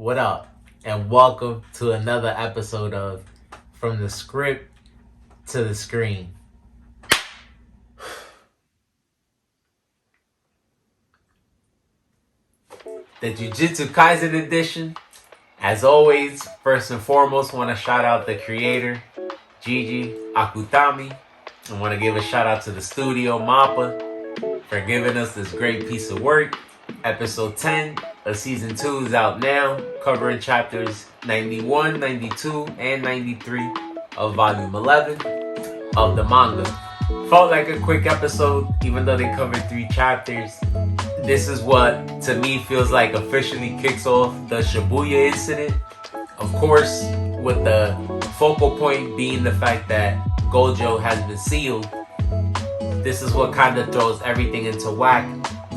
What up? And welcome to another episode of From the Script to the Screen. The Jujutsu Kaisen edition. As always, first and foremost, want to shout out the creator, Gege Akutami. I want to give a shout out to the studio, MAPPA, for giving us this great piece of work. Episode 10 of Season 2 is out now, covering chapters 91, 92, and 93 of Volume 11 of the manga. Felt like a quick episode, even though they covered 3 chapters. This is what, to me, feels like officially kicks off the Shibuya incident. Of course, with the focal point being the fact that Gojo has been sealed. This is what kind of throws everything into whack.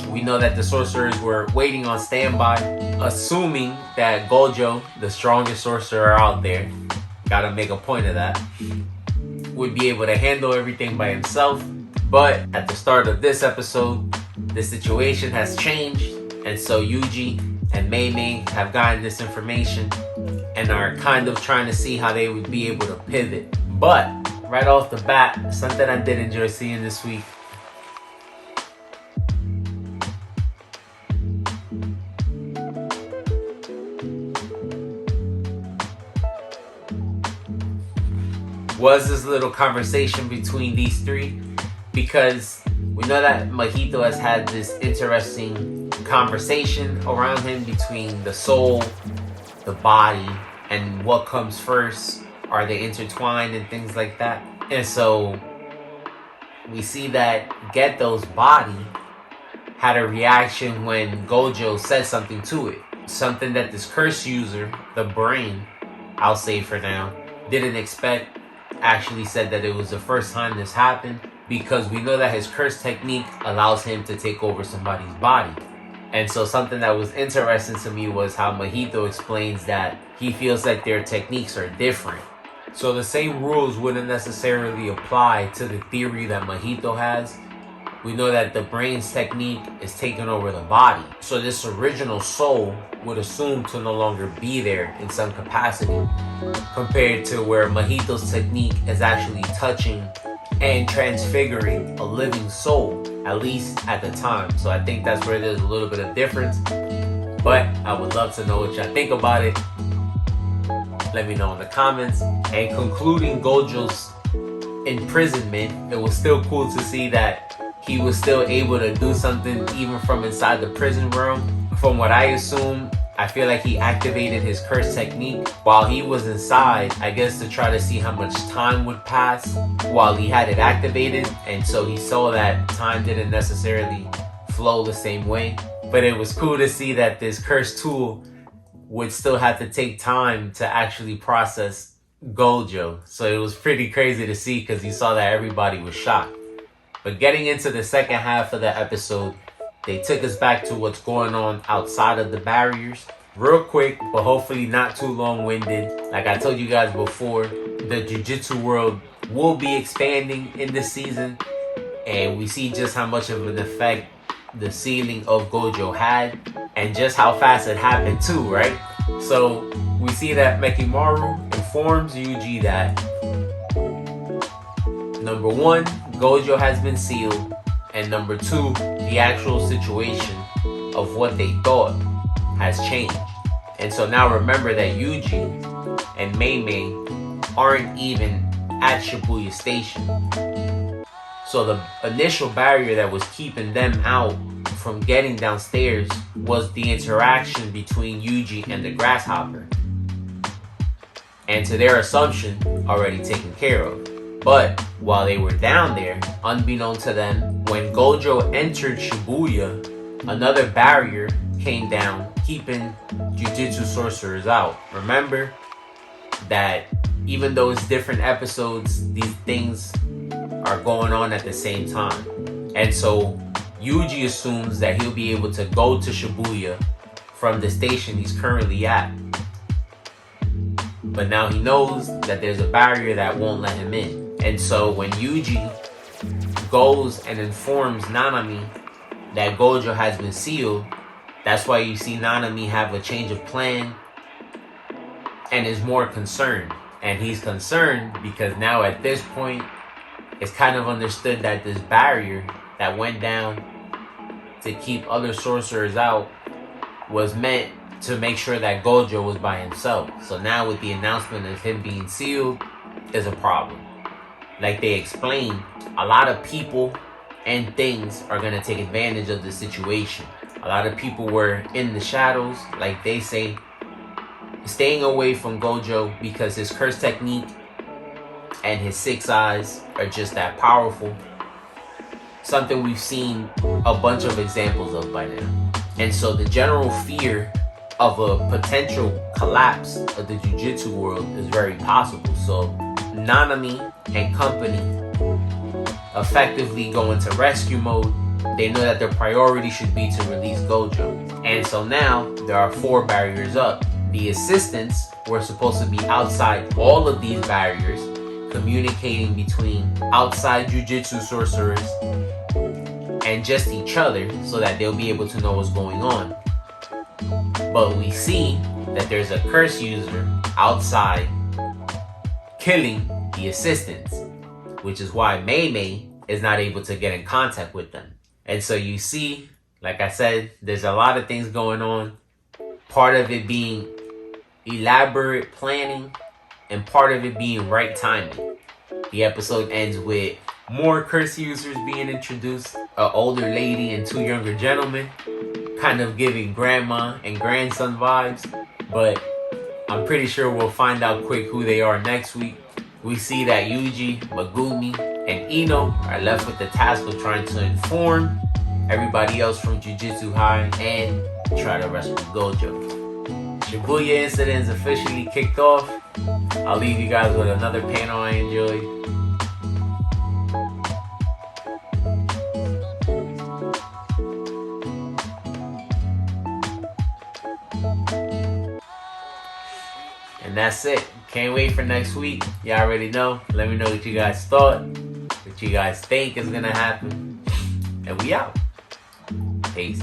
We know that the sorcerers were waiting on standby, assuming that Gojo, the strongest sorcerer out there, gotta make a point of that, would be able to handle everything by himself. But at the start of this episode, the situation has changed, and so Yuji and Mei Mei have gotten this information and are kind of trying to see how they would be able to pivot. But right off the bat, something I did enjoy seeing this week was this little conversation between these three, because we know that Mahito has had this interesting conversation around him between the soul, the body, and what comes first. Are they intertwined and things like that? And so we see that Geto's body had a reaction when Gojo said something to it. Something that this curse user, the brain, I'll say for now, didn't expect. Actually said that it was the first time this happened, because we know that his curse technique allows him to take over somebody's body. And so something that was interesting to me was how Mahito explains that he feels like their techniques are different. So the same rules wouldn't necessarily apply to the theory that Mahito has. We know that the brain's technique is taking over the body. So this original soul would assume to no longer be there in some capacity, compared to where Mahito's technique is actually touching and transfiguring a living soul, at least at the time. So I think that's where there's a little bit of difference. But I would love to know what y'all think about it. Let me know in the comments. And concluding Gojo's imprisonment, it was still cool to see that he was still able to do something even from inside the prison room. From what I assume, I feel like he activated his curse technique while he was inside, I guess to try to see how much time would pass while he had it activated. And so he saw that time didn't necessarily flow the same way. But it was cool to see that this curse tool would still have to take time to actually process Gojo. So it was pretty crazy to see, because you saw that everybody was shocked. But getting into the second half of the episode, they took us back to what's going on outside of the barriers. Real quick, but hopefully not too long-winded. Like I told you guys before, the Jujutsu world will be expanding in this season. And we see just how much of an effect the sealing of Gojo had, and just how fast it happened too, right? So we see that Mekimaru informs Yuji that, number 1, Gojo has been sealed, and number 2, the actual situation of what they thought has changed. And so now remember that Yuji and Mei Mei aren't even at Shibuya Station. So the initial barrier that was keeping them out from getting downstairs was the interaction between Yuji and the grasshopper. And to their assumption, already taken care of. But while they were down there, unbeknown to them, when Gojo entered Shibuya, another barrier came down, keeping Jujutsu sorcerers out. Remember that even though it's different episodes, these things are going on at the same time. And so Yuji assumes that he'll be able to go to Shibuya from the station he's currently at. But now he knows that there's a barrier that won't let him in. And so when Yuji goes and informs Nanami that Gojo has been sealed, that's why you see Nanami have a change of plan and is more concerned. And he's concerned because now at this point, it's kind of understood that this barrier that went down to keep other sorcerers out was meant to make sure that Gojo was by himself. So now with the announcement of him being sealed is a problem. Like they explained, a lot of people and things are going to take advantage of the situation. A lot of people were in the shadows, like they say, staying away from Gojo because his curse technique and his 6 eyes are just that powerful. Something we've seen a bunch of examples of by now. And so the general fear of a potential collapse of the jiu-jitsu world is very possible. So Nanami and company effectively go into rescue mode. They know that their priority should be to release Gojo. And so now there are 4 barriers up. The assistants were supposed to be outside all of these barriers, communicating between outside jiu-jitsu sorcerers and just each other so that they'll be able to know what's going on. But we see that there's a curse user outside killing the assistants, which is why Mei Mei is not able to get in contact with them. And so you see, like I said, there's a lot of things going on. Part of it being elaborate planning and part of it being right timing. The episode ends with more curse users being introduced, an older lady and 2 younger gentlemen, kind of giving grandma and grandson vibes, but I'm pretty sure we'll find out quick who they are next week. We see that Yuji, Megumi, and Ino are left with the task of trying to inform everybody else from Jujutsu High and try to rescue Gojo. Shibuya incident is officially kicked off. I'll leave you guys with another panel I enjoyed. And that's it. Can't wait for next week. Y'all already know. Let me know what you guys thought, what you guys think is gonna happen. And we out. Peace.